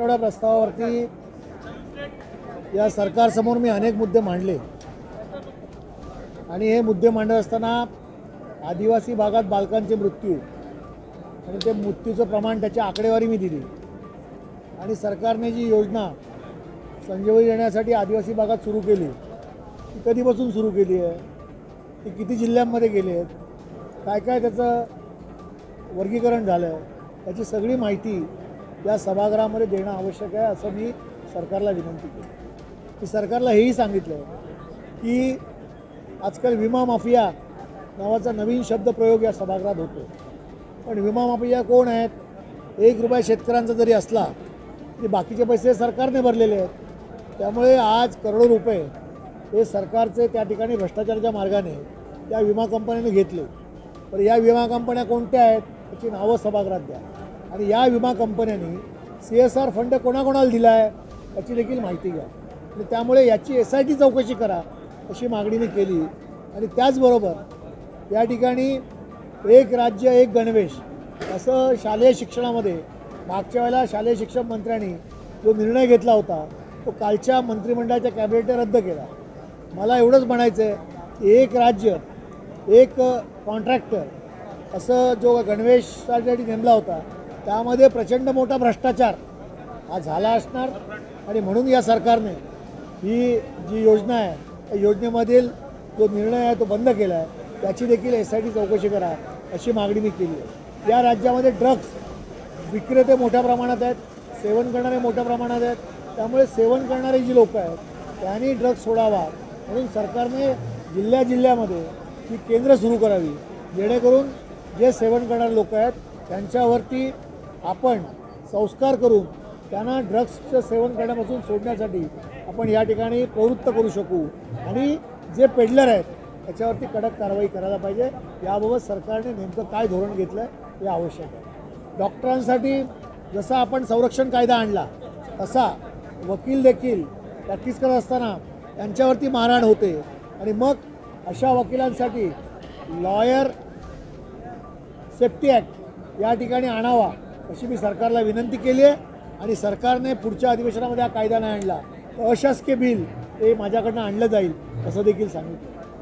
एवढ्या प्रस्तावावरती या सरकारसमोर मी अनेक मुद्दे मांडले आणि हे मुद्दे मांडत असताना आदिवासी भागात बालकांचे मृत्यू आणि ते मृत्यूचं प्रमाण त्याची आकडेवारी मी दिली आणि सरकारने जी योजना संजीवनी देण्यासाठी आदिवासी भागात सुरू केली ती कधीपासून सुरू केली आहे, ती किती जिल्ह्यांमध्ये गेली आहेत, काय काय त्याचं वर्गीकरण झालं आहे, त्याची सगळी माहिती या सभागृहामध्ये देणं आवश्यक आहे असं मी सरकारला विनंती केली. मी सरकारला हेही सांगितलं की आजकाल विमा माफिया नावाचा नवीन शब्दप्रयोग या सभागृहात होतो, पण विमा माफिया कोण आहेत? 1 रुपया शेतकऱ्यांचा जरी असला तरी बाकीचे पैसे सरकारने भरलेले आहेत. त्यामुळे आज करोडो रुपये हे सरकारचे त्या ठिकाणी भ्रष्टाचाराच्या मार्गाने त्या विमा कंपन्यांनी घेतले. तर या विमा कंपन्या कोणत्या आहेत त्याची नावं सभागृहात द्या आणि या विमा कंपन्यांनी CSR फंड कोणाकोणाला दिला आहे याची देखील माहिती घ्या आणि त्यामुळे याची SIT चौकशी करा अशी मागणी मी केली. आणि त्याचबरोबर या ठिकाणी एक राज्य एक गणवेश असं शालेय शिक्षणामध्ये मागच्या वेळेला शालेय शिक्षण मंत्र्यांनी जो निर्णय घेतला होता तो कालच्या मंत्रिमंडळाच्या कॅबिनेटने रद्द केला. मला एवढंच म्हणायचं आहे की एक राज्य एक कॉन्ट्रॅक्टर असं जो गणवेशासाठी नेमला होता त्यामध्ये प्रचंड मोठा भ्रष्टाचार हा झाला असणार आणि म्हणून या सरकारने ही जी योजना आहे त्या योजनेमधील जो निर्णय आहे तो बंद केला आहे. त्याची देखील SIT चौकशी करा अशी मागणी मी केली आहे. या राज्यामध्ये ड्रग्स विक्रेते मोठ्या प्रमाणात आहेत, सेवन करणारे मोठ्या प्रमाणात आहेत. त्यामुळे सेवन करणारे जी लोक आहेत त्यांनी ड्रग्स सोडावा म्हणून सरकारने जिल्ह्यामध्ये ही केंद्र सुरू करावी जेणेकरून जे सेवन करणारे लोक आहेत त्यांच्यावरती आपण संस्कार करून त्यांना ड्रग्सचं सेवन करण्यापासून सोडण्यासाठी आपण या ठिकाणी प्रवृत्त करू शकू आणि जे पेडलर आहेत त्याच्यावरती कडक कारवाई करायला पाहिजे. याबाबत सरकारने नेमकं काय धोरण घेतलं आहे हे आवश्यक आहे. डॉक्टरांसाठी जसा आपण संरक्षण कायदा आणला तसा वकील देखील प्रॅक्टिस करत असताना त्यांच्यावरती मारहाण होते आणि मग अशा वकिलांसाठी लॉयर सेफ्टी ॲक्ट या ठिकाणी आणावा अशी मी सरकारला विनंती केली आहे. आणि सरकारने पुढच्या अधिवेशनामध्ये हा कायदा नाही आणला तर अशासकीय बिल हे माझ्याकडनं आणलं जाईल असं देखील सांगितलं.